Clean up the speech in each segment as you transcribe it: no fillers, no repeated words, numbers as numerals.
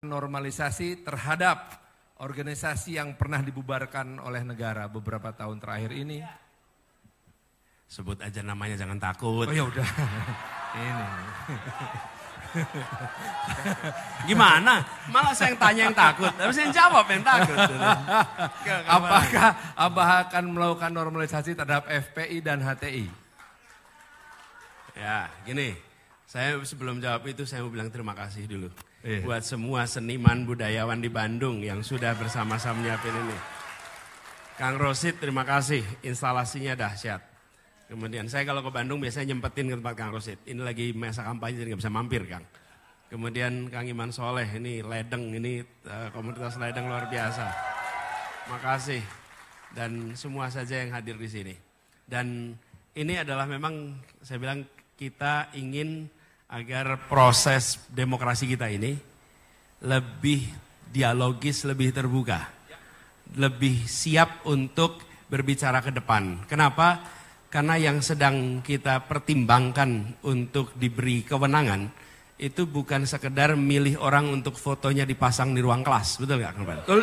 normalisasi terhadap organisasi yang pernah dibubarkan oleh negara beberapa tahun terakhir ini. Sebut aja namanya, jangan takut. Oh ya udah. Ini. Gimana? Malah saya yang tanya yang takut, harus yang jawab yang takut. Apakah Abah akan melakukan normalisasi terhadap FPI dan HTI? Ya, gini. Saya sebelum jawab itu saya mau bilang terima kasih dulu. Buat semua seniman budayawan di Bandung yang sudah bersama-sama menyiapin ini. Kang Rosid terima kasih, instalasinya dahsyat. Kemudian saya kalau ke Bandung biasanya nyempetin ke tempat Kang Rosid. Ini lagi masa kampanye jadi gak bisa mampir Kang. Kemudian Kang Iman Soleh, ini ledeng, ini komunitas ledeng luar biasa. Makasih. Dan semua saja yang hadir di sini. Dan ini adalah memang saya bilang kita ingin agar proses demokrasi kita ini lebih dialogis, lebih terbuka. Lebih siap untuk berbicara ke depan. Kenapa? Karena yang sedang kita pertimbangkan untuk diberi kewenangan itu bukan sekedar milih orang untuk fotonya dipasang di ruang kelas. Betul nggak Kang Pan? Betul.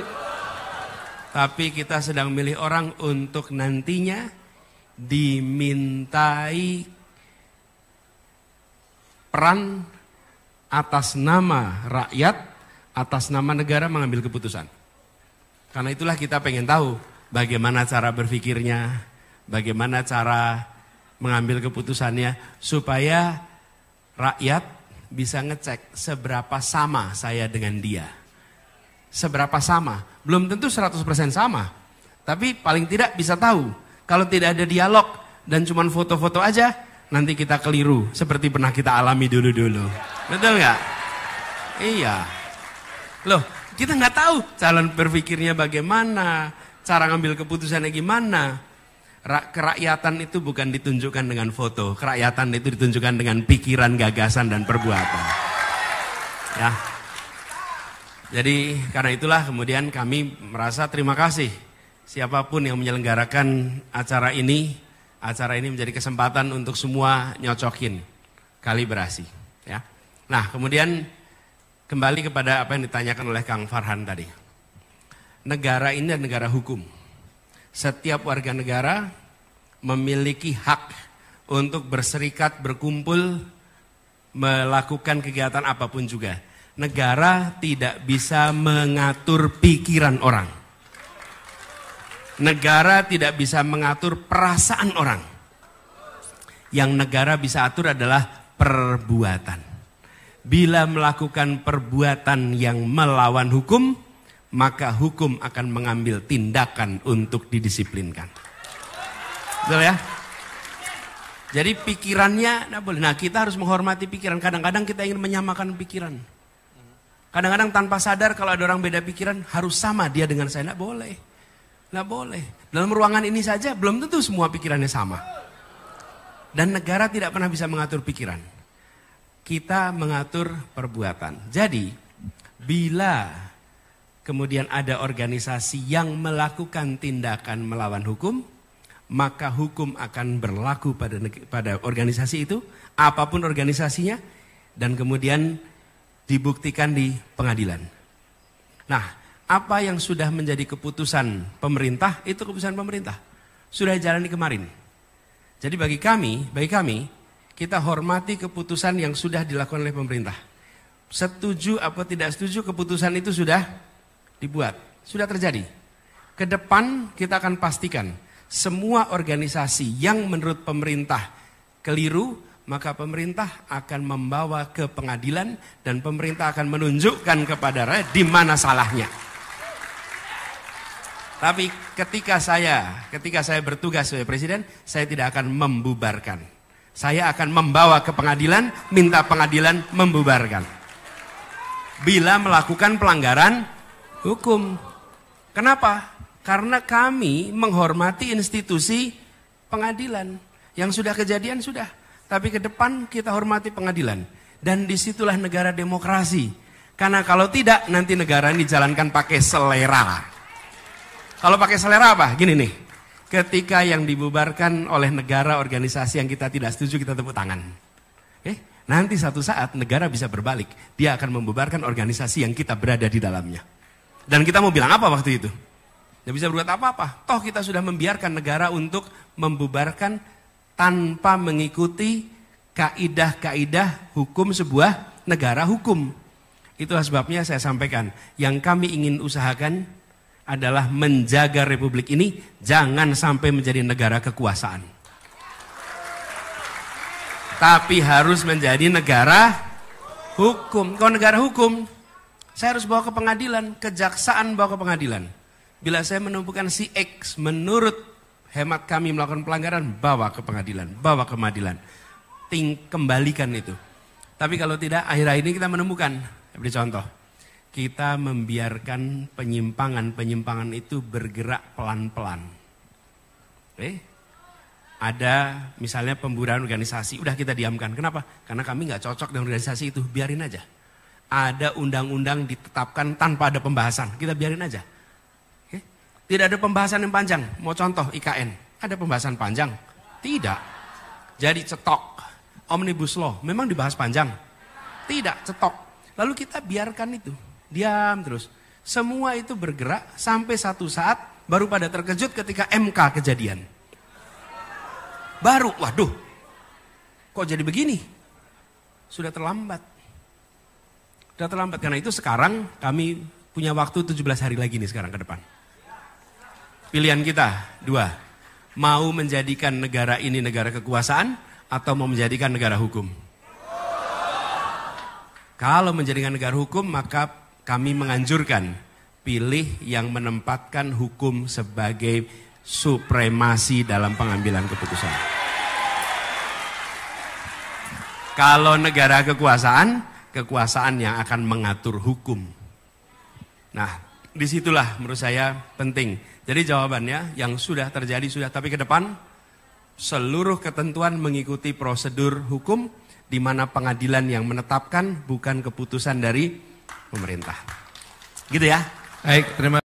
Tapi kita sedang milih orang untuk nantinya dimintai peran atas nama rakyat, atas nama negara mengambil keputusan. Karena itulah kita pengen tahu bagaimana cara berpikirnya, bagaimana cara mengambil keputusannya, supaya rakyat bisa ngecek seberapa sama saya dengan dia. Seberapa sama, belum tentu 100% sama, tapi paling tidak bisa tahu. Kalau tidak ada dialog dan cuma foto-foto aja, nanti kita keliru seperti pernah kita alami dulu-dulu. Betul nggak? Iya. Loh, kita nggak tahu calon berpikirnya bagaimana, cara ngambil keputusannya gimana. Kerakyatan itu bukan ditunjukkan dengan foto, kerakyatan itu ditunjukkan dengan pikiran, gagasan, dan perbuatan. Ya. Jadi karena itulah kemudian kami merasa terima kasih siapapun yang menyelenggarakan acara ini. Acara ini menjadi kesempatan untuk semua nyocokin kalibrasi. Ya. Nah kemudian kembali kepada apa yang ditanyakan oleh Kang Farhan tadi. Negara ini adalah negara hukum. Setiap warga negara memiliki hak untuk berserikat, berkumpul, melakukan kegiatan apapun juga. Negara tidak bisa mengatur pikiran orang. Negara tidak bisa mengatur perasaan orang. Yang negara bisa atur adalah perbuatan. Bila melakukan perbuatan yang melawan hukum, maka hukum akan mengambil tindakan untuk didisiplinkan. Betul ya? Jadi pikirannya tidak boleh. Nah kita harus menghormati pikiran. Kadang-kadang kita ingin menyamakan pikiran. Kadang-kadang tanpa sadar kalau ada orang beda pikiran harus sama dia dengan saya. Tidak boleh. Nggak boleh. Dalam ruangan ini saja belum tentu semua pikirannya sama. Dan negara tidak pernah bisa mengatur pikiran. Kita mengatur perbuatan. Jadi, bila kemudian ada organisasi yang melakukan tindakan melawan hukum, maka hukum akan berlaku pada organisasi itu, apapun organisasinya, dan kemudian dibuktikan di pengadilan. Nah, apa yang sudah menjadi keputusan pemerintah, itu keputusan pemerintah. Sudah jalani kemarin. Jadi bagi kami, kita hormati keputusan yang sudah dilakukan oleh pemerintah. Setuju atau tidak setuju, keputusan itu sudah dibuat. Sudah terjadi. Ke depan kita akan pastikan, semua organisasi yang menurut pemerintah keliru, maka pemerintah akan membawa ke pengadilan dan pemerintah akan menunjukkan kepada rakyat di mana salahnya. Tapi ketika saya bertugas sebagai presiden, saya tidak akan membubarkan. Saya akan membawa ke pengadilan, minta pengadilan membubarkan. Bila melakukan pelanggaran hukum. Kenapa? Karena kami menghormati institusi pengadilan. Yang sudah kejadian sudah. Tapi ke depan kita hormati pengadilan. Dan disitulah negara demokrasi. Karena kalau tidak, nanti negara ini dijalankan pakai selera. Kalau pakai selera apa? Gini nih, ketika yang dibubarkan oleh negara organisasi yang kita tidak setuju, kita tepuk tangan. Nanti satu saat negara bisa berbalik. Dia akan membubarkan organisasi yang kita berada di dalamnya. Dan kita mau bilang apa waktu itu? Tidak bisa berbuat apa-apa. Toh kita sudah membiarkan negara untuk membubarkan tanpa mengikuti kaidah-kaidah hukum sebuah negara hukum. Itulah sebabnya saya sampaikan, yang kami ingin usahakan adalah menjaga republik ini jangan sampai menjadi negara kekuasaan. Tapi harus menjadi negara hukum. Kalau negara hukum, saya harus bawa ke pengadilan, kejaksaan bawa ke pengadilan. Bila saya menemukan si X menurut hemat kami melakukan pelanggaran, bawa ke pengadilan, bawa ke pengadilan. Kembalikan itu. Tapi kalau tidak, akhir-akhir ini kita menemukan, beri contoh, kita membiarkan penyimpangan-penyimpangan itu bergerak pelan-pelan. Ada misalnya pembubaran organisasi, udah kita diamkan. Kenapa? Karena kami nggak cocok dengan organisasi itu, biarin aja. Ada undang-undang ditetapkan tanpa ada pembahasan, kita biarin aja. Tidak ada pembahasan yang panjang. Mau contoh IKN, ada pembahasan panjang? Tidak. Jadi cetok. Omnibus Law, memang dibahas panjang? Tidak, cetok. Lalu kita biarkan itu, diam terus. Semua itu bergerak sampai satu saat baru pada terkejut ketika MK kejadian. Baru, waduh, kok jadi begini? Sudah terlambat. Sudah terlambat, karena itu sekarang kami punya waktu 17 hari lagi nih sekarang ke depan. Pilihan kita, dua. Mau menjadikan negara ini negara kekuasaan atau mau menjadikan negara hukum? Kalau menjadikan negara hukum, maka kami menganjurkan pilih yang menempatkan hukum sebagai supremasi dalam pengambilan keputusan. Kalau negara kekuasaan, kekuasaan yang akan mengatur hukum. Nah, disitulah menurut saya penting. Jadi jawabannya yang sudah terjadi sudah, tapi ke depan seluruh ketentuan mengikuti prosedur hukum di mana pengadilan yang menetapkan bukan keputusan dari pemerintah. Gitu ya. Baik, terima kasih.